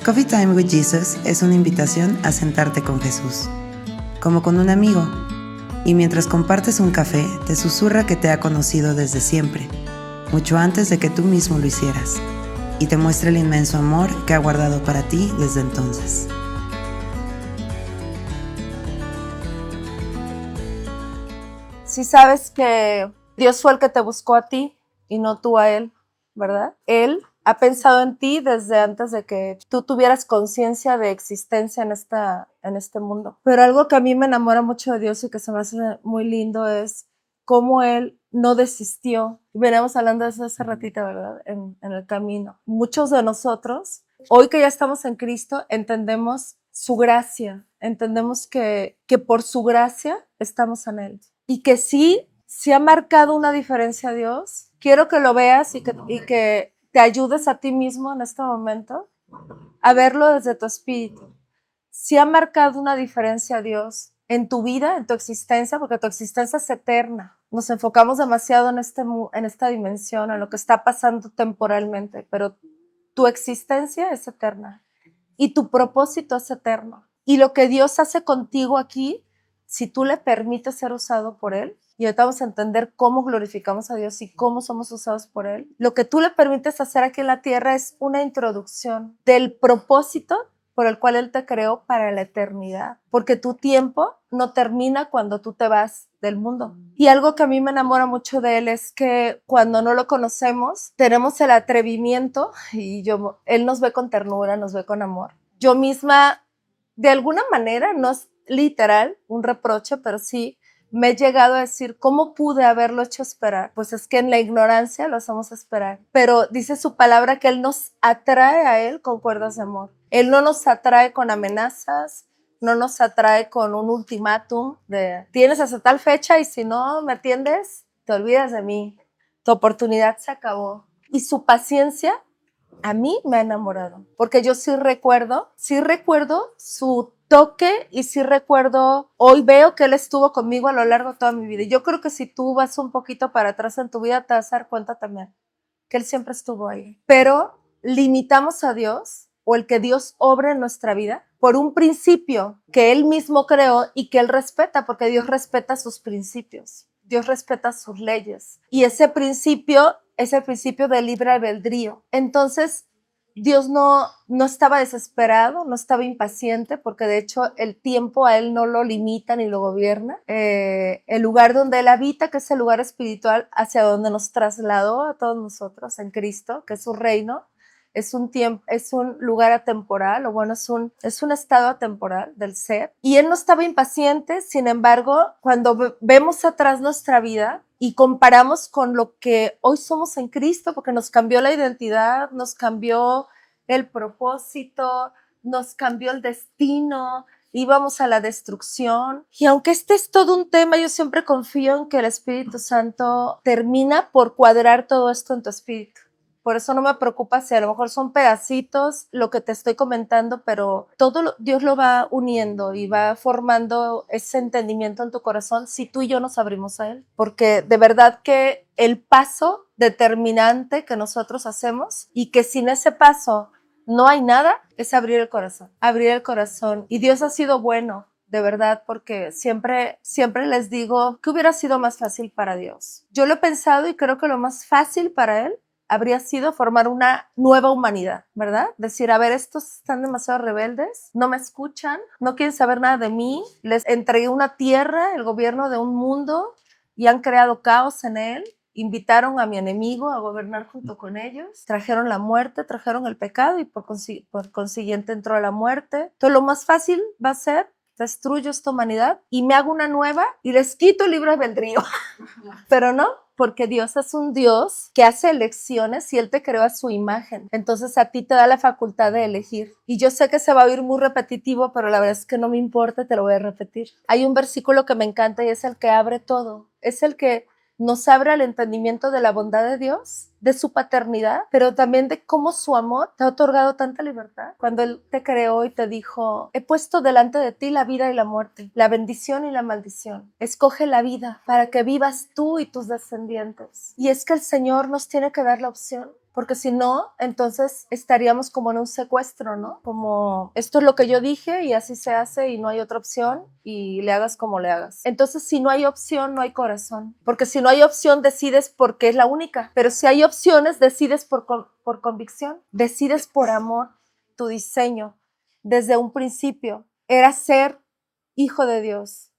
Coffee Time with Jesus es una invitación a sentarte con Jesús, como con un amigo, y mientras compartes un café, te susurra que te ha conocido desde siempre, mucho antes de que tú mismo lo hicieras, y te muestra el inmenso amor que ha guardado para ti desde entonces. Si sabes que Dios fue el que te buscó a ti y no tú a Él, ¿verdad? Él ha pensado en ti desde antes de que tú tuvieras conciencia de existencia en este mundo. Pero algo que a mí me enamora mucho de Dios y que se me hace muy lindo es cómo Él no desistió. Veníamos hablando de eso hace ratito, ¿verdad? En el camino. Muchos de nosotros, hoy que ya estamos en Cristo, entendemos su gracia, entendemos que por su gracia estamos en Él. Y que sí ha marcado una diferencia Dios. Quiero que lo veas y que te ayudes a ti mismo en este momento a verlo desde tu espíritu. Sí ha marcado una diferencia Dios en tu vida, en tu existencia, porque tu existencia es eterna. Nos enfocamos demasiado en esta dimensión, en lo que está pasando temporalmente, pero tu existencia es eterna y tu propósito es eterno. Y lo que Dios hace contigo aquí, si tú le permites ser usado por Él, y ahorita vamos a entender cómo glorificamos a Dios y cómo somos usados por Él, lo que tú le permites hacer aquí en la tierra es una introducción del propósito por el cual Él te creó para la eternidad, porque tu tiempo no termina cuando tú te vas del mundo. Y algo que a mí me enamora mucho de Él es que cuando no lo conocemos, tenemos el atrevimiento, Él nos ve con ternura, nos ve con amor. Yo misma, de alguna manera, no es literal un reproche, pero sí me he llegado a decir, ¿cómo pude haberlo hecho esperar? Pues es que en la ignorancia lo hacemos esperar. Pero dice su palabra que Él nos atrae a Él con cuerdas de amor. Él no nos atrae con amenazas, no nos atrae con un ultimátum de tienes hasta tal fecha y si no me atiendes, te olvidas de mí. Tu oportunidad se acabó. Y su paciencia a mí me ha enamorado, porque yo sí recuerdo su toque y sí recuerdo, hoy veo que Él estuvo conmigo a lo largo de toda mi vida. Y yo creo que si tú vas un poquito para atrás en tu vida, te vas a dar cuenta también que Él siempre estuvo ahí. Pero limitamos a Dios o el que Dios obra en nuestra vida por un principio que Él mismo creó y que Él respeta, porque Dios respeta sus principios. Dios respeta sus leyes. Y ese principio es el principio del libre albedrío. Entonces, Dios no estaba desesperado, no estaba impaciente, porque de hecho el tiempo a Él no lo limita ni lo gobierna. El lugar donde Él habita, que es el lugar espiritual hacia donde nos trasladó a todos nosotros en Cristo, que es su reino, es un lugar atemporal, o bueno, es un estado atemporal del ser. Y Él no estaba impaciente, sin embargo, cuando vemos atrás nuestra vida y comparamos con lo que hoy somos en Cristo, porque nos cambió la identidad, nos cambió el propósito, nos cambió el destino, íbamos a la destrucción. Y aunque este es todo un tema, yo siempre confío en que el Espíritu Santo termina por cuadrar todo esto en tu espíritu. Por eso no me preocupa si a lo mejor son pedacitos lo que te estoy comentando, pero Dios lo va uniendo y va formando ese entendimiento en tu corazón si tú y yo nos abrimos a Él. Porque de verdad que el paso determinante que nosotros hacemos y que sin ese paso no hay nada es abrir el corazón. Abrir el corazón. Y Dios ha sido bueno. De verdad, porque siempre les digo que hubiera sido más fácil para Dios. Yo lo he pensado y creo que lo más fácil para Él habría sido formar una nueva humanidad, ¿verdad? Decir, a ver, estos están demasiado rebeldes, no me escuchan, no quieren saber nada de mí, les entregué una tierra, el gobierno de un mundo y han creado caos en él, invitaron a mi enemigo a gobernar junto con ellos, trajeron la muerte, trajeron el pecado y por consiguiente entró la muerte. Entonces lo más fácil va a ser destruyo esta humanidad y me hago una nueva y les quito el libre albedrío. Pero no, porque Dios es un Dios que hace elecciones y Él te creó a su imagen. Entonces a ti te da la facultad de elegir. Y yo sé que se va a oír muy repetitivo, pero la verdad es que no me importa, te lo voy a repetir. Hay un versículo que me encanta y es el que abre todo. Es el que nos abre al entendimiento de la bondad de Dios, de su paternidad, pero también de cómo su amor te ha otorgado tanta libertad. Cuando Él te creó y te dijo, he puesto delante de ti la vida y la muerte, la bendición y la maldición. Escoge la vida para que vivas tú y tus descendientes. Y es que el Señor nos tiene que dar la opción. porque si no, entonces estaríamos como en un secuestro, ¿no? Como esto es lo que yo dije y así se hace y no hay otra opción y le hagas como le hagas. Entonces, si no hay opción, no hay corazón, porque si no hay opción, decides porque es la única, pero si hay opciones, decides por convicción, decides por amor. Tu diseño desde un principio era ser hijo de Dios.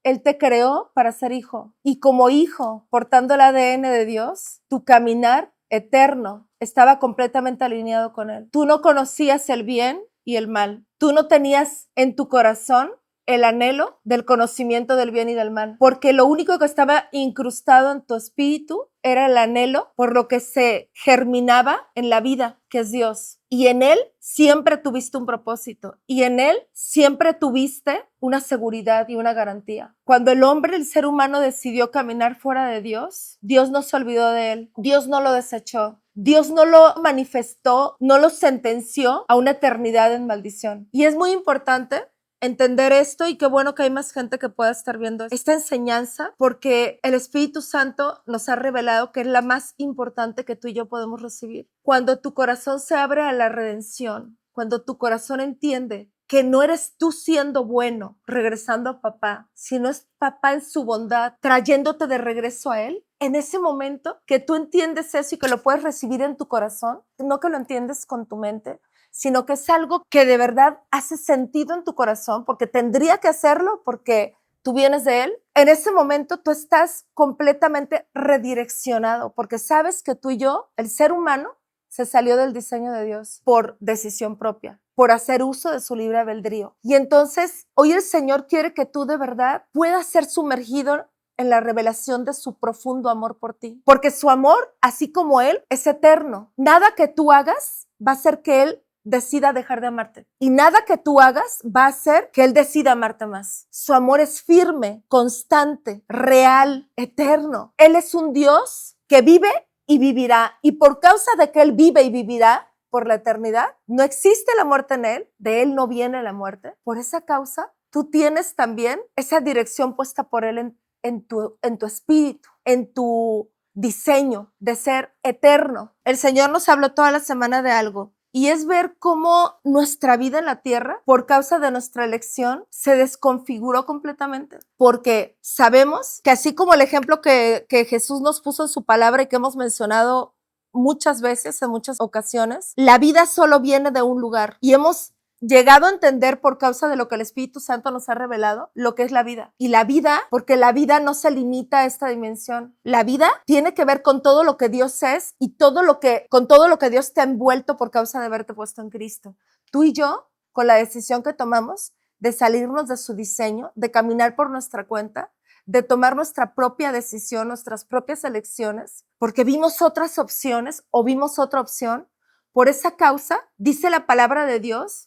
Él te creó para ser hijo y como hijo, portando el ADN de Dios, tu caminar eterno estaba completamente alineado con Él. Tú no conocías el bien y el mal. Tú no tenías en tu corazón el anhelo del conocimiento del bien y del mal, porque lo único que estaba incrustado en tu espíritu era el anhelo por lo que se germinaba en la vida, que es Dios. Y en Él siempre tuviste un propósito y en Él siempre tuviste una seguridad y una garantía. Cuando el hombre, el ser humano, decidió caminar fuera de Dios, Dios no se olvidó de Él, Dios no lo desechó. Dios no lo manifestó, no lo sentenció a una eternidad en maldición. Y es muy importante entender esto y qué bueno que hay más gente que pueda estar viendo esta enseñanza porque el Espíritu Santo nos ha revelado que es la más importante que tú y yo podemos recibir. Cuando tu corazón se abre a la redención, cuando tu corazón entiende que no eres tú siendo bueno, regresando a papá, sino es papá en su bondad, trayéndote de regreso a Él. En ese momento que tú entiendes eso y que lo puedes recibir en tu corazón, no que lo entiendes con tu mente, sino que es algo que de verdad hace sentido en tu corazón, porque tendría que hacerlo, porque tú vienes de Él. En ese momento tú estás completamente redireccionado, porque sabes que tú y yo, el ser humano, se salió del diseño de Dios por decisión propia, por hacer uso de su libre albedrío. Y entonces hoy el Señor quiere que tú de verdad puedas ser sumergido en la revelación de su profundo amor por ti, porque su amor, así como Él, es eterno. Nada que tú hagas va a hacer que Él decida dejar de amarte. Y nada que tú hagas va a hacer que Él decida amarte más. Su amor es firme, constante, real, eterno. Él es un Dios que vive y vivirá. Y por causa de que Él vive y vivirá por la eternidad, no existe la muerte en Él. De Él no viene la muerte. Por esa causa, tú tienes también esa dirección puesta por Él en tu espíritu, en tu diseño de ser eterno. El Señor nos habló toda la semana de algo. Y es ver cómo nuestra vida en la tierra, por causa de nuestra elección, se desconfiguró completamente. Porque sabemos que así como el ejemplo que Jesús nos puso en su palabra y que hemos mencionado muchas veces, en muchas ocasiones, la vida solo viene de un lugar. Y hemos llegado a entender por causa de lo que el Espíritu Santo nos ha revelado, lo que es la vida. Y la vida, porque la vida no se limita a esta dimensión. La vida tiene que ver con todo lo que Dios es y con todo lo que Dios te ha envuelto por causa de haberte puesto en Cristo. Tú y yo, con la decisión que tomamos de salirnos de su diseño, de caminar por nuestra cuenta, de tomar nuestra propia decisión, nuestras propias elecciones, porque vimos otras opciones o vimos otra opción. Por esa causa, dice la palabra de Dios,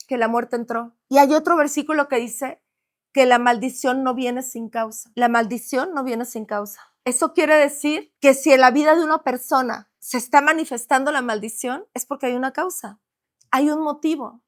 que la muerte entró. Y hay otro versículo que dice que la maldición no viene sin causa. La maldición no viene sin causa. Eso quiere decir que si en la vida de una persona se está manifestando la maldición, es porque hay una causa, hay un motivo,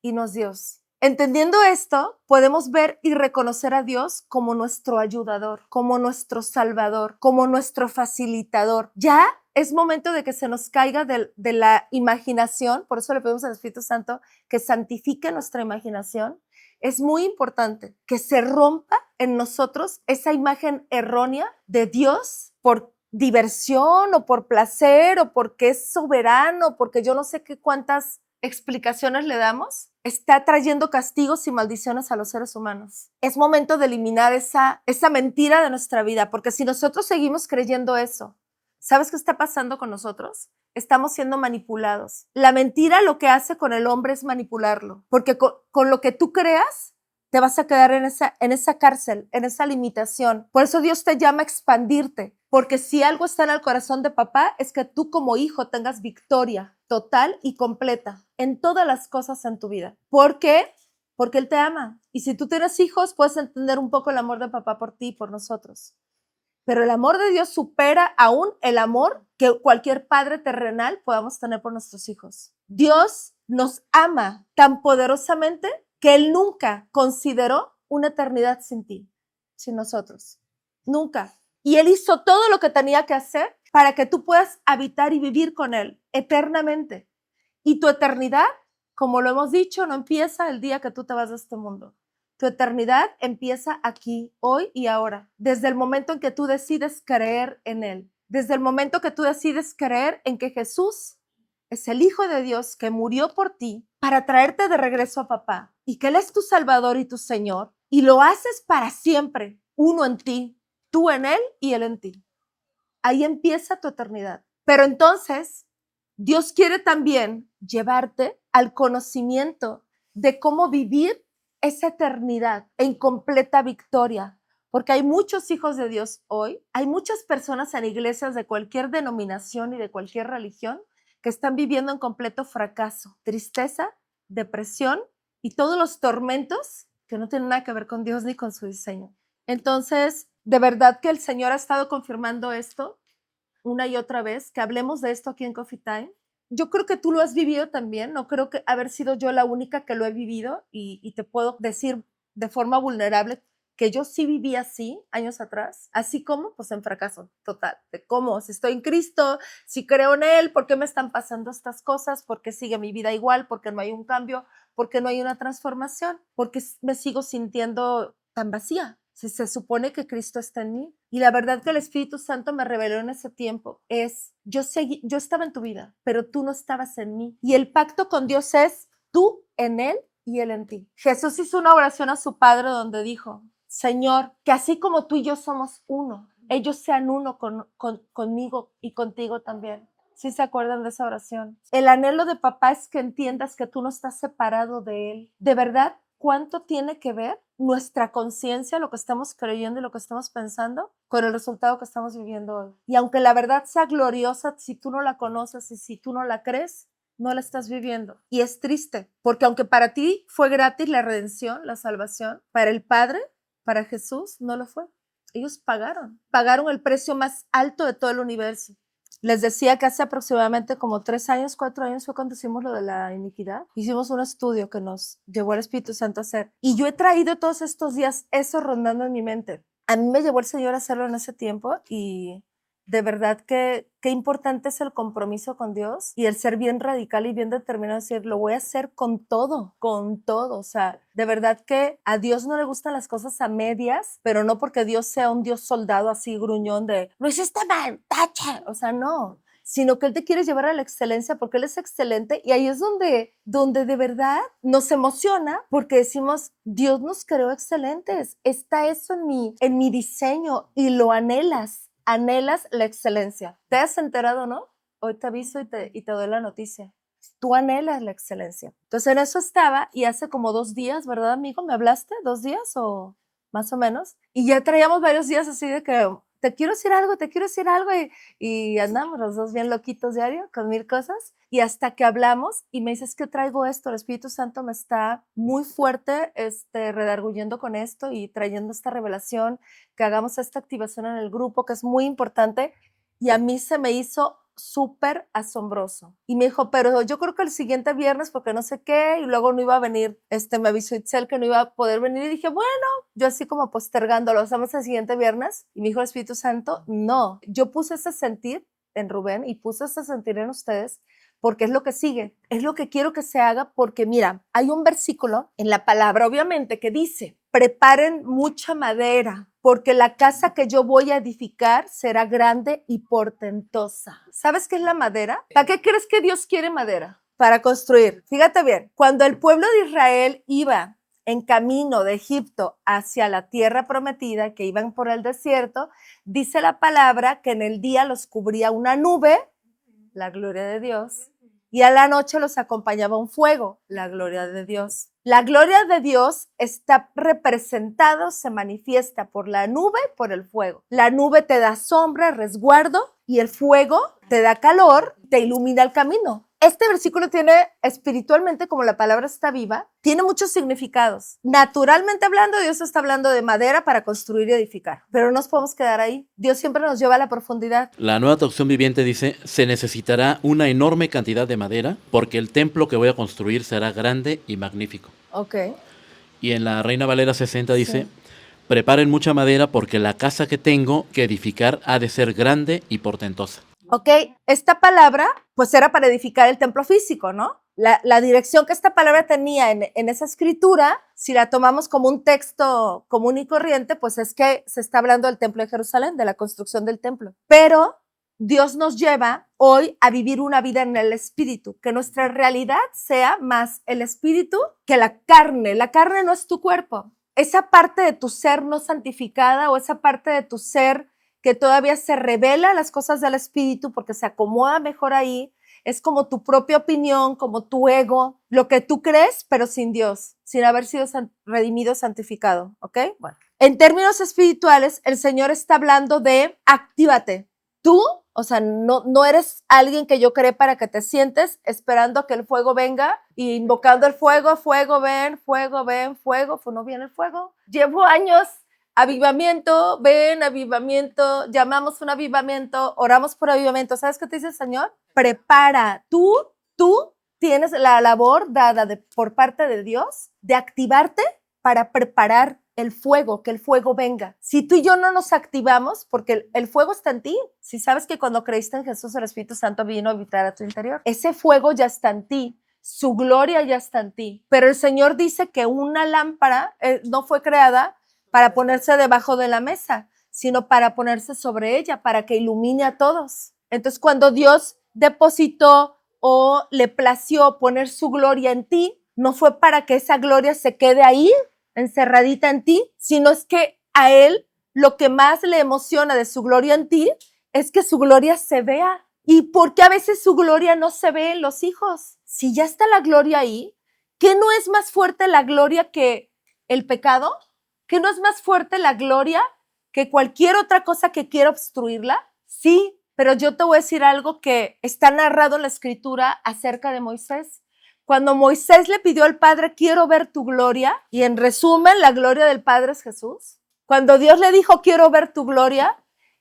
y no es Dios. Entendiendo esto, podemos ver y reconocer a Dios como nuestro ayudador, como nuestro salvador, como nuestro facilitador. Ya es momento de que se nos caiga de la imaginación, por eso le pedimos al Espíritu Santo que santifique nuestra imaginación. Es muy importante que se rompa en nosotros esa imagen errónea de Dios por diversión o por placer o porque es soberano, porque yo no sé qué cuántas explicaciones le damos. Está trayendo castigos y maldiciones a los seres humanos. Es momento de eliminar esa mentira de nuestra vida, porque si nosotros seguimos creyendo eso, ¿sabes qué está pasando con nosotros? Estamos siendo manipulados. La mentira lo que hace con el hombre es manipularlo, porque con lo que tú creas, te vas a quedar en esa cárcel, en esa limitación. Por eso Dios te llama a expandirte, porque si algo está en el corazón de papá, es que tú como hijo tengas victoria total y completa en todas las cosas en tu vida. ¿Por qué? Porque Él te ama. Y si tú tienes hijos, puedes entender un poco el amor de papá por ti y por nosotros. Pero el amor de Dios supera aún el amor que cualquier padre terrenal podamos tener por nuestros hijos. Dios nos ama tan poderosamente que Él nunca consideró una eternidad sin ti, sin nosotros. Nunca. Y Él hizo todo lo que tenía que hacer para que tú puedas habitar y vivir con Él eternamente. Y tu eternidad, como lo hemos dicho, no empieza el día que tú te vas de este mundo. Tu eternidad empieza aquí, hoy y ahora, desde el momento en que tú decides creer en Él, desde el momento que tú decides creer en que Jesús es el Hijo de Dios que murió por ti para traerte de regreso a papá y que Él es tu Salvador y tu Señor y lo haces para siempre, uno en ti, tú en Él y Él en ti. Ahí empieza tu eternidad. Pero entonces, Dios quiere también llevarte al conocimiento de cómo vivir esa eternidad en completa victoria. Porque hay muchos hijos de Dios hoy, hay muchas personas en iglesias de cualquier denominación y de cualquier religión que están viviendo en completo fracaso, tristeza, depresión y todos los tormentos que no tienen nada que ver con Dios ni con su diseño. Entonces, de verdad que el Señor ha estado confirmando esto una y otra vez, que hablemos de esto aquí en Coffee Time. Yo creo que tú lo has vivido también, no creo que haber sido yo la única que lo he vivido y te puedo decir de forma vulnerable que yo sí viví así años atrás, así como pues en fracaso total, de cómo, si estoy en Cristo, si creo en Él, ¿por qué me están pasando estas cosas? ¿Por qué sigue mi vida igual? ¿Por qué no hay un cambio? ¿Por qué no hay una transformación? ¿Por qué me sigo sintiendo tan vacía? Si se supone que Cristo está en mí. Y la verdad que el Espíritu Santo me reveló en ese tiempo es, yo estaba en tu vida, pero tú no estabas en mí. Y el pacto con Dios es tú en Él y Él en ti. Jesús hizo una oración a su Padre donde dijo, Señor, que así como tú y yo somos uno, ellos sean uno conmigo y contigo también. ¿Sí se acuerdan de esa oración? El anhelo de papá es que entiendas que tú no estás separado de Él. De verdad, ¿cuánto tiene que ver nuestra conciencia, lo que estamos creyendo y lo que estamos pensando con el resultado que estamos viviendo hoy? Y aunque la verdad sea gloriosa, si tú no la conoces y si tú no la crees, no la estás viviendo. Y es triste, porque aunque para ti fue gratis la redención, la salvación, para el Padre, para Jesús, no lo fue. Ellos pagaron el precio más alto de todo el universo. Les decía que hace aproximadamente como 3 años, 4 años fue cuando hicimos lo de la iniquidad. Hicimos un estudio que nos llevó el Espíritu Santo a hacer. Y yo he traído todos estos días eso rondando en mi mente. A mí me llevó el Señor a hacerlo en ese tiempo y de verdad que qué importante es el compromiso con Dios y el ser bien radical y bien determinado, decir, lo voy a hacer con todo. O sea, de verdad que a Dios no le gustan las cosas a medias, pero no porque Dios sea un Dios soldado así gruñón de, lo hiciste mal, tacha. O sea, no, sino que Él te quiere llevar a la excelencia porque Él es excelente y ahí es donde de verdad nos emociona porque decimos, Dios nos creó excelentes, está eso en mi diseño y lo anhelas la excelencia. ¿Te has enterado, no? Hoy te aviso y te doy la noticia. Tú anhelas la excelencia. Entonces en eso estaba y hace como 2 días, ¿verdad, amigo? ¿Me hablaste? ¿2 días o más o menos? Y ya traíamos varios días así de que te quiero decir algo y andamos los dos bien loquitos diario con 1000 cosas y hasta que hablamos y me dices que traigo esto, el Espíritu Santo me está muy fuerte redarguyendo con esto y trayendo esta revelación, que hagamos esta activación en el grupo que es muy importante y a mí se me hizo súper asombroso. Y me dijo, pero yo creo que el siguiente viernes, porque no sé qué, y luego no iba a venir, me avisó Itzel que no iba a poder venir, y dije, bueno, yo así como postergándolo, ¿hacemos el siguiente viernes? Y me dijo el Espíritu Santo, no, yo puse ese sentir en Rubén y puse ese sentir en ustedes, porque es lo que sigue, es lo que quiero que se haga, porque mira, hay un versículo en la palabra, obviamente, que dice, preparen mucha madera, porque la casa que yo voy a edificar será grande y portentosa. ¿Sabes qué es la madera? ¿Para qué crees que Dios quiere madera? Para construir. Fíjate bien, cuando el pueblo de Israel iba en camino de Egipto hacia la tierra prometida, que iban por el desierto, dice la palabra que en el día los cubría una nube, la gloria de Dios, y a la noche los acompañaba un fuego, la gloria de Dios. La gloria de Dios está representado, se manifiesta por la nube, por el fuego. La nube te da sombra, resguardo, y el fuego te da calor, te ilumina el camino. Este versículo tiene, espiritualmente, como la palabra está viva, tiene muchos significados. Naturalmente hablando, Dios está hablando de madera para construir y edificar, pero no nos podemos quedar ahí. Dios siempre nos lleva a la profundidad. La Nueva Traducción Viviente dice, se necesitará una enorme cantidad de madera porque el templo que voy a construir será grande y magnífico. Ok. Y en la Reina Valera 60 dice, preparen mucha madera porque la casa que tengo que edificar ha de ser grande y portentosa. Ok, esta palabra pues era para edificar el templo físico, ¿no? La dirección que esta palabra tenía en esa escritura, si la tomamos como un texto común y corriente, pues es que se está hablando del templo de Jerusalén, de la construcción del templo. Pero Dios nos lleva hoy a vivir una vida en el espíritu, que nuestra realidad sea más el espíritu que la carne. La carne no es tu cuerpo. Esa parte de tu ser no santificada o esa parte de tu ser que todavía se revela a las cosas del espíritu porque se acomoda mejor ahí, es como tu propia opinión, como tu ego, lo que tú crees, pero sin Dios, sin haber sido redimido, santificado, ¿ok? Bueno, en términos espirituales, el Señor está hablando de actívate. Tú, o sea, no eres alguien que yo creé para que te sientes esperando a que el fuego venga y invocando el fuego, fuego, ven, fuego, ven, fuego, no viene el fuego. Llevo años, avivamiento, ven, avivamiento, llamamos un avivamiento, oramos por avivamiento. ¿Sabes qué te dice el Señor? Prepara, tú tienes la labor dada por parte de Dios de activarte para preparar el fuego, que el fuego venga. Si tú y yo no nos activamos, porque el fuego está en ti, si sabes que cuando creíste en Jesús el Espíritu Santo vino a habitar a tu interior, ese fuego ya está en ti, su gloria ya está en ti, pero el Señor dice que una lámpara no fue creada para ponerse debajo de la mesa, sino para ponerse sobre ella, para que ilumine a todos. Entonces, cuando Dios depositó o le plació poner su gloria en ti, no fue para que esa gloria se quede ahí, encerradita en ti, sino es que a Él lo que más le emociona de su gloria en ti es que su gloria se vea. ¿Y por qué a veces su gloria no se ve en los hijos? Si ya está la gloria ahí, ¿qué no es más fuerte la gloria que el pecado? ¿Que no es más fuerte la gloria que cualquier otra cosa que quiera obstruirla? Sí, pero yo te voy a decir algo que está narrado en la escritura acerca de Moisés. Cuando Moisés le pidió al Padre, quiero ver tu gloria, y en resumen, la gloria del Padre es Jesús. Cuando Dios le dijo, quiero ver tu gloria,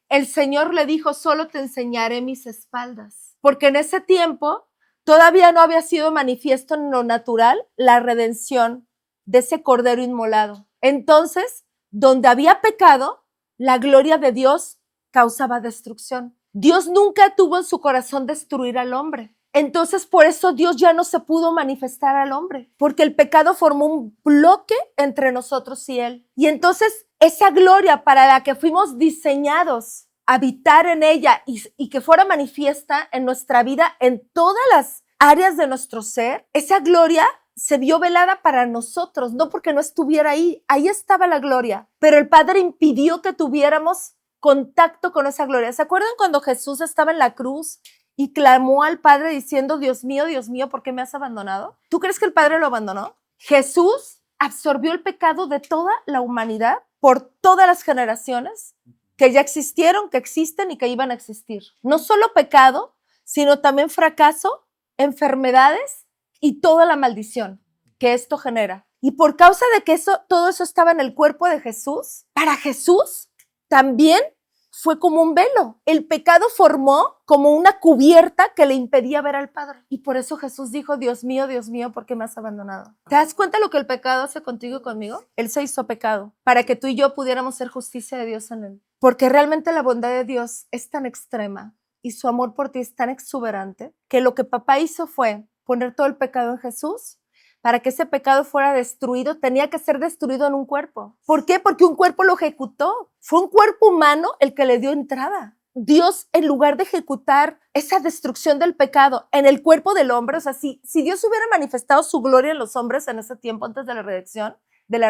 el Señor le dijo, solo te enseñaré mis espaldas. Porque en ese tiempo todavía no había sido manifiesto en lo natural la redención de ese cordero inmolado. Entonces, donde había pecado, la gloria de Dios causaba destrucción. Dios nunca tuvo en su corazón destruir al hombre. Entonces, por eso Dios ya no se pudo manifestar al hombre, porque el pecado formó un bloque entre nosotros y Él. Y entonces, esa gloria para la que fuimos diseñados, habitar en ella y que fuera manifiesta en nuestra vida, en todas las áreas de nuestro ser, esa gloria se vio velada para nosotros, no porque no estuviera ahí, ahí estaba la gloria, pero el Padre impidió que tuviéramos contacto con esa gloria. ¿Se acuerdan cuando Jesús estaba en la cruz y clamó al Padre diciendo, Dios mío, ¿por qué me has abandonado? ¿Tú crees que el Padre lo abandonó? Jesús absorbió el pecado de toda la humanidad por todas las generaciones que ya existieron, que existen y que iban a existir. No solo pecado, sino también fracaso, enfermedades y toda la maldición que esto genera. Y por causa de que todo eso estaba en el cuerpo de Jesús, para Jesús también fue como un velo. El pecado formó como una cubierta que le impedía ver al Padre. Y por eso Jesús dijo, Dios mío, ¿por qué me has abandonado? ¿Te das cuenta lo que el pecado hace contigo y conmigo? Él se hizo pecado para que tú y yo pudiéramos ser justicia de Dios en Él. Porque realmente la bondad de Dios es tan extrema y su amor por ti es tan exuberante que lo que papá hizo fue poner todo el pecado en Jesús. Para que ese pecado fuera destruido, tenía que ser destruido en un cuerpo. ¿Por qué? Porque un cuerpo lo ejecutó. Fue un cuerpo humano el que le dio entrada. Dios, en lugar de ejecutar esa destrucción del pecado en el cuerpo del hombre, o sea, si Dios hubiera manifestado su gloria en los hombres en ese tiempo antes de la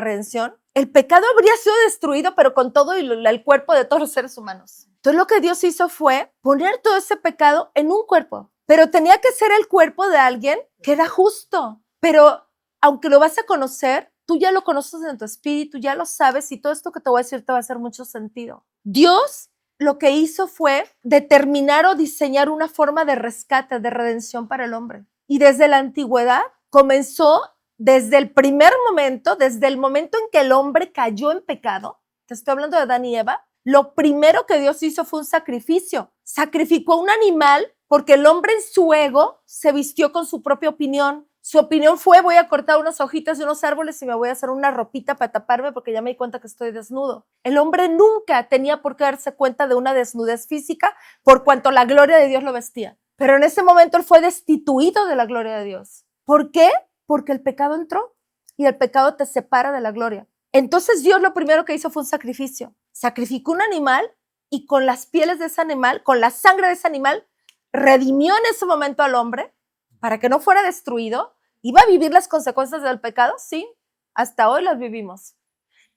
redención, el pecado habría sido destruido, pero con todo el cuerpo de todos los seres humanos. Entonces lo que Dios hizo fue poner todo ese pecado en un cuerpo, pero tenía que ser el cuerpo de alguien que era justo. Pero aunque lo vas a conocer, tú ya lo conoces en tu espíritu, ya lo sabes y todo esto que te voy a decir te va a hacer mucho sentido. Dios lo que hizo fue determinar o diseñar una forma de rescate, de redención para el hombre. Y desde la antigüedad comenzó desde el primer momento, desde el momento en que el hombre cayó en pecado, te estoy hablando de Adán y Eva, lo primero que Dios hizo fue un sacrificó un animal porque el hombre en su ego se vistió con su propia opinión. Su opinión fue, voy a cortar unas hojitas de unos árboles y me voy a hacer una ropita para taparme porque ya me di cuenta que estoy desnudo. El hombre nunca tenía por qué darse cuenta de una desnudez física por cuanto la gloria de Dios lo vestía. Pero en ese momento él fue destituido de la gloria de Dios. ¿Por qué? Porque el pecado entró y el pecado te separa de la gloria. Entonces Dios lo primero que hizo fue un sacrificio. Sacrificó un animal y con las pieles de ese animal, con la sangre de ese animal, redimió en ese momento al hombre para que no fuera destruido. ¿Iba a vivir las consecuencias del pecado? Sí, hasta hoy las vivimos.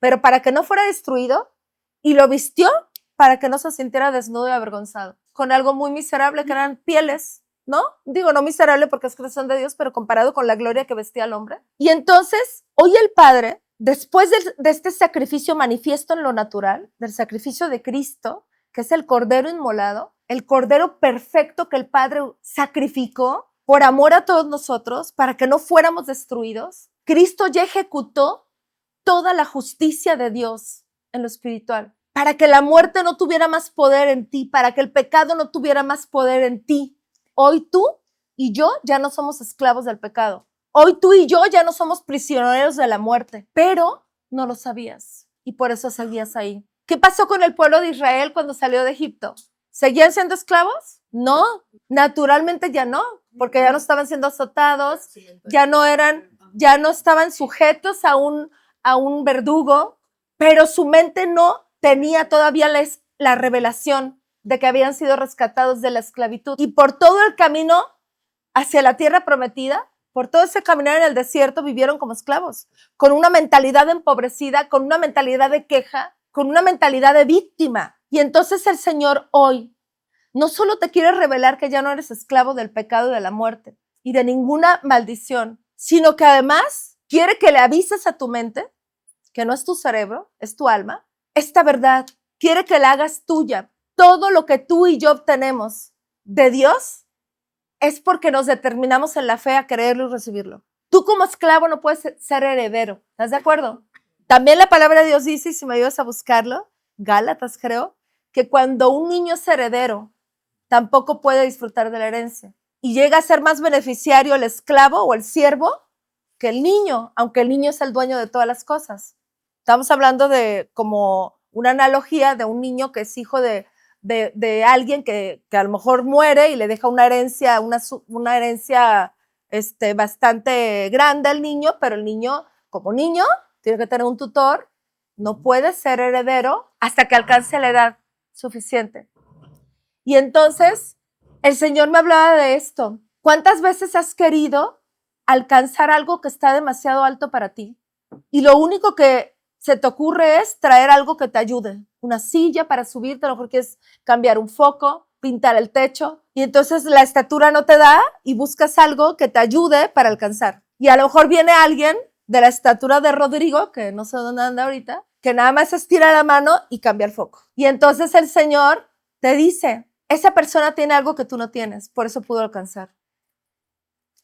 Pero para que no fuera destruido, y lo vistió para que no se sintiera desnudo y avergonzado, con algo muy miserable que eran pieles, ¿no? Digo, no miserable porque es creación de Dios, pero comparado con la gloria que vestía al hombre. Y entonces, hoy el Padre, después de este sacrificio manifiesto en lo natural, del sacrificio de Cristo, que es el Cordero inmolado, el Cordero perfecto que el Padre sacrificó, por amor a todos nosotros, para que no fuéramos destruidos, Cristo ya ejecutó toda la justicia de Dios en lo espiritual, para que la muerte no tuviera más poder en ti, para que el pecado no tuviera más poder en ti. Hoy tú y yo ya no somos esclavos del pecado. Hoy tú y yo ya no somos prisioneros de la muerte, pero no lo sabías y por eso seguías ahí. ¿Qué pasó con el pueblo de Israel cuando salió de Egipto? ¿Seguían siendo esclavos? No, naturalmente ya no, porque ya no estaban siendo azotados, ya no estaban sujetos a un verdugo, pero su mente no tenía todavía la revelación de que habían sido rescatados de la esclavitud. Y por todo el camino hacia la tierra prometida, por todo ese caminar en el desierto, vivieron como esclavos, con una mentalidad empobrecida, con una mentalidad de queja, con una mentalidad de víctima. Y entonces el Señor hoy no solo te quiere revelar que ya no eres esclavo del pecado y de la muerte y de ninguna maldición, sino que además quiere que le avises a tu mente, que no es tu cerebro, es tu alma, esta verdad. Quiere que la hagas tuya. Todo lo que tú y yo obtenemos de Dios es porque nos determinamos en la fe a creerlo y recibirlo. Tú como esclavo no puedes ser heredero. ¿Estás de acuerdo? También la palabra de Dios dice, y si me ayudas a buscarlo, Gálatas creo, que cuando un niño es heredero, tampoco puede disfrutar de la herencia. Y llega a ser más beneficiario el esclavo o el siervo que el niño, aunque el niño es el dueño de todas las cosas. Estamos hablando de como una analogía de un niño que es hijo de alguien que a lo mejor muere y le deja una herencia bastante grande al niño, pero el niño, como niño, tiene que tener un tutor, no puede ser heredero hasta que alcance la edad suficiente. Y entonces el Señor me hablaba de esto. ¿Cuántas veces has querido alcanzar algo que está demasiado alto para ti? Y lo único que se te ocurre es traer algo que te ayude. Una silla para subirte, a lo mejor quieres cambiar un foco, pintar el techo. Y entonces la estatura no te da y buscas algo que te ayude para alcanzar. Y a lo mejor viene alguien de la estatura de Rodrigo, que no sé dónde anda ahorita, que nada más estira la mano y cambia el foco. Y entonces el Señor te dice, esa persona tiene algo que tú no tienes, por eso pudo alcanzar.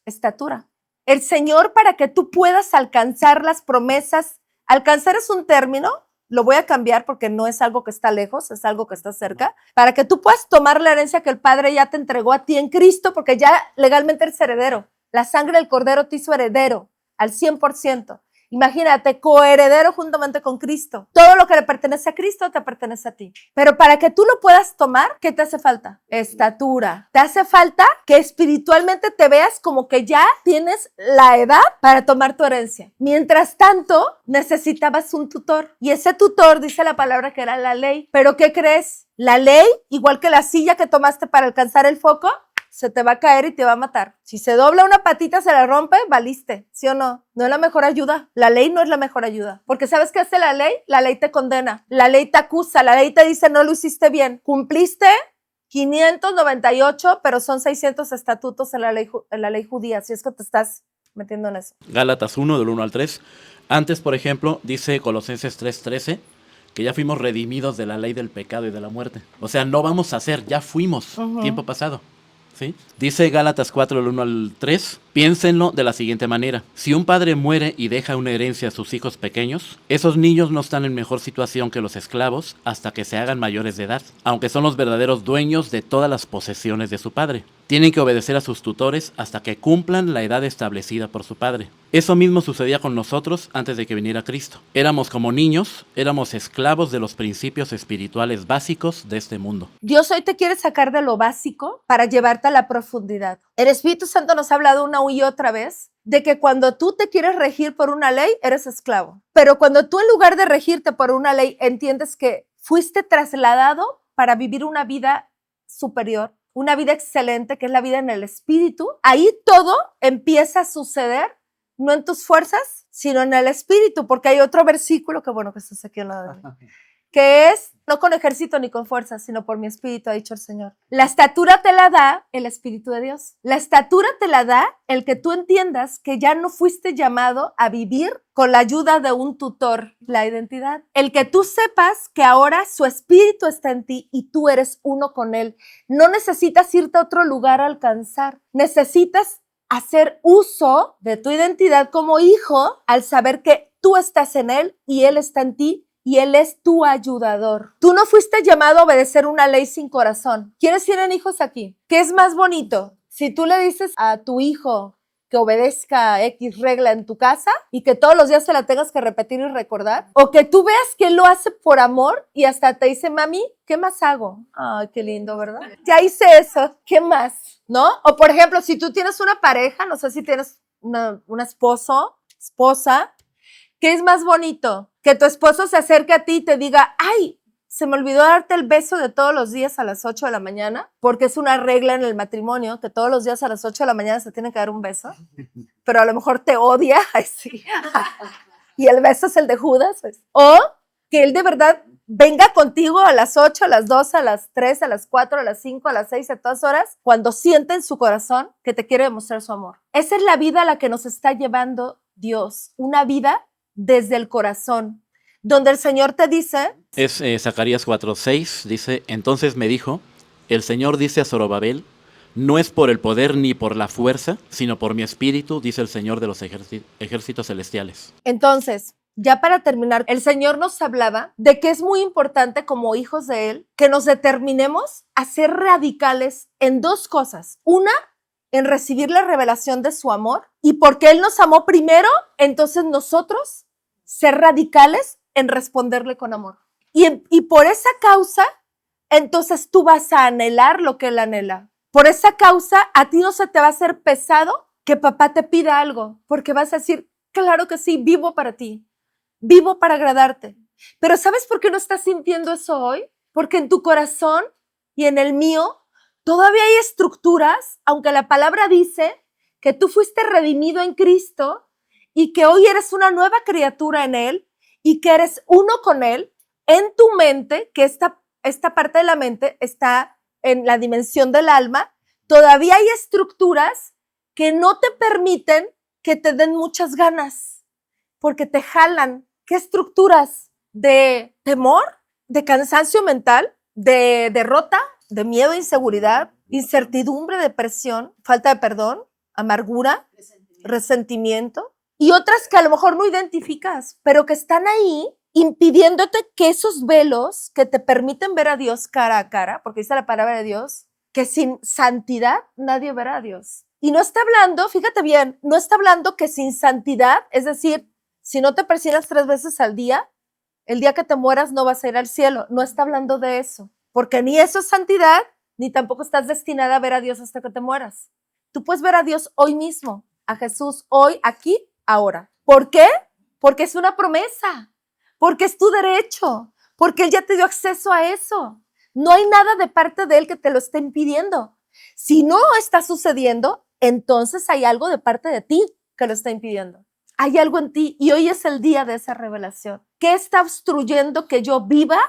Estatura. El Señor, para que tú puedas alcanzar las promesas, alcanzar es un término, lo voy a cambiar porque no es algo que está lejos, es algo que está cerca, para que tú puedas tomar la herencia que el Padre ya te entregó a ti en Cristo, porque ya legalmente eres heredero. La sangre del Cordero te hizo heredero al 100%. Imagínate, coheredero juntamente con Cristo. Todo lo que le pertenece a Cristo te pertenece a ti. Pero para que tú lo puedas tomar, ¿qué te hace falta? Estatura. Te hace falta que espiritualmente te veas como que ya tienes la edad para tomar tu herencia. Mientras tanto, necesitabas un tutor. Y ese tutor, dice la palabra, que era la ley. ¿Pero qué crees? La ley, igual que la silla que tomaste para alcanzar el foco, se te va a caer y te va a matar. Si se dobla una patita, se la rompe, valiste, ¿sí o no? No es la mejor ayuda. La ley no es la mejor ayuda. Porque ¿sabes qué hace la ley? La ley te condena, la ley te acusa, la ley te dice no lo hiciste bien. Cumpliste 598, pero son 600 estatutos en la ley judía, si es que te estás metiendo en eso. Gálatas 1, del 1 al 3. Antes, por ejemplo, dice Colosenses 3:13, que ya fuimos redimidos de la ley del pecado y de la muerte. O sea, no vamos a ser, ya fuimos, tiempo pasado. ¿Sí? Dice Gálatas 4, del 1 al 3, Piénsenlo de la siguiente manera. Si un padre muere y deja una herencia a sus hijos pequeños, esos niños no están en mejor situación que los esclavos hasta que se hagan mayores de edad, aunque son los verdaderos dueños de todas las posesiones de su padre. Tienen que obedecer a sus tutores hasta que cumplan la edad establecida por su padre. Eso mismo sucedía con nosotros antes de que viniera Cristo. Éramos como niños, éramos esclavos de los principios espirituales básicos de este mundo. Dios hoy te quiere sacar de lo básico para llevarte a la profundidad. El Espíritu Santo nos ha hablado una y otra vez de que cuando tú te quieres regir por una ley, eres esclavo. Pero cuando tú en lugar de regirte por una ley, entiendes que fuiste trasladado para vivir una vida superior, una vida excelente, que es la vida en el Espíritu, ahí todo empieza a suceder, no en tus fuerzas, sino en el Espíritu, porque hay otro versículo, que bueno que estás aquí al lado de mí, que es, no con ejército ni con fuerza, sino por mi Espíritu, ha dicho el Señor. La estatura te la da el Espíritu de Dios. La estatura te la da el que tú entiendas que ya no fuiste llamado a vivir con la ayuda de un tutor, la identidad. El que tú sepas que ahora su Espíritu está en ti y tú eres uno con Él. No necesitas irte a otro lugar a alcanzar. Necesitas hacer uso de tu identidad como hijo al saber que tú estás en Él y Él está en ti. Y Él es tu ayudador. Tú no fuiste llamado a obedecer una ley sin corazón. ¿Quiénes tienen hijos aquí? ¿Qué es más bonito? Si tú le dices a tu hijo que obedezca X regla en tu casa y que todos los días se la tengas que repetir y recordar, o que tú veas que Él lo hace por amor y hasta te dice, mami, ¿qué más hago? Ay, qué lindo, ¿verdad? Ya hice eso, ¿qué más? ¿No? O por ejemplo, si tú tienes una pareja, no sé si tienes un esposa, ¿qué es más bonito? Que tu esposo se acerque a ti y te diga, ay, se me olvidó darte el beso de todos los días a las 8 de la mañana, porque es una regla en el matrimonio, que todos los días a las 8 de la mañana se tiene que dar un beso, pero a lo mejor te odia, ay, sí. Y el beso es el de Judas, pues. O que él de verdad venga contigo a las 8, a las 12, a las 3, a las 4, a las 5, a las 6, a todas horas, cuando siente en su corazón que te quiere demostrar su amor. Esa es la vida a la que nos está llevando Dios, una vida desde el corazón, donde el Señor te dice... Es Zacarías 4:6, dice, entonces me dijo, el Señor dice a Zorobabel, no es por el poder ni por la fuerza, sino por mi espíritu, dice el Señor de los ejércitos celestiales. Entonces, ya para terminar, el Señor nos hablaba de que es muy importante como hijos de Él que nos determinemos a ser radicales en dos cosas. Una, en recibir la revelación de su amor, y porque Él nos amó primero, entonces nosotros ser radicales en responderle con amor. Y por esa causa, entonces tú vas a anhelar lo que Él anhela. Por esa causa, a ti no se te va a hacer pesado que papá te pida algo, porque vas a decir, claro que sí, vivo para ti, vivo para agradarte. Pero ¿sabes por qué no estás sintiendo eso hoy? Porque en tu corazón y en el mío todavía hay estructuras, aunque la palabra dice que tú fuiste redimido en Cristo y que hoy eres una nueva criatura en Él y que eres uno con Él, en tu mente, que esta parte de la mente está en la dimensión del alma, todavía hay estructuras que no te permiten que te den muchas ganas, porque te jalan. ¿Qué estructuras? De temor, de cansancio mental, de derrota, de miedo, inseguridad, incertidumbre, depresión, falta de perdón, amargura, resentimiento, y otras que a lo mejor no identificas, pero que están ahí impidiéndote que esos velos que te permiten ver a Dios cara a cara, porque dice la palabra de Dios, que sin santidad nadie verá a Dios. Y no está hablando, fíjate bien, no está hablando que sin santidad, es decir, si no te persignas 3 veces al día, el día que te mueras no vas a ir al cielo. No está hablando de eso, porque ni eso es santidad, ni tampoco estás destinada a ver a Dios hasta que te mueras. Tú puedes ver a Dios hoy mismo, a Jesús hoy, aquí, ahora. ¿Por qué? Porque es una promesa, porque es tu derecho, porque Él ya te dio acceso a eso. No hay nada de parte de Él que te lo esté impidiendo. Si no está sucediendo, entonces hay algo de parte de ti que lo está impidiendo. Hay algo en ti y hoy es el día de esa revelación. ¿Qué está obstruyendo que yo viva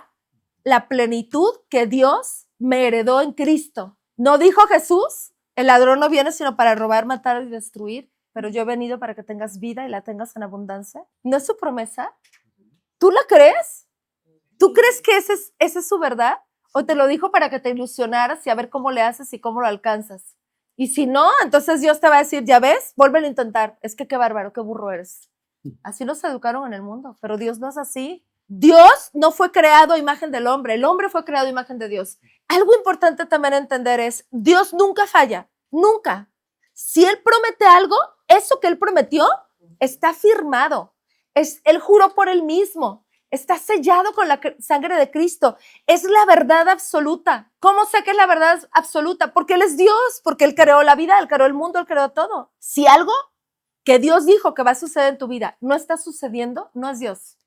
la plenitud que Dios me heredó en Cristo? ¿No dijo Jesús? El ladrón no viene sino para robar, matar y destruir, pero yo he venido para que tengas vida y la tengas en abundancia. ¿No es su promesa? ¿Tú la crees? ¿Tú crees que esa es su verdad? ¿O te lo dijo para que te ilusionaras y a ver cómo le haces y cómo lo alcanzas? Y si no, entonces Dios te va a decir, ya ves, vuélvelo a intentar. Es que qué bárbaro, qué burro eres. Así nos educaron en el mundo, pero Dios no es así. Dios no fue creado a imagen del hombre, el hombre fue creado a imagen de Dios. Algo importante también entender es, Dios nunca falla, nunca. Si Él promete algo, eso que Él prometió está firmado. Él juró por Él mismo, está sellado con la sangre de Cristo. Es la verdad absoluta. ¿Cómo sé que es la verdad absoluta? Porque Él es Dios, porque Él creó la vida, Él creó el mundo, Él creó todo. Si algo que Dios dijo que va a suceder en tu vida no está sucediendo, no es Dios.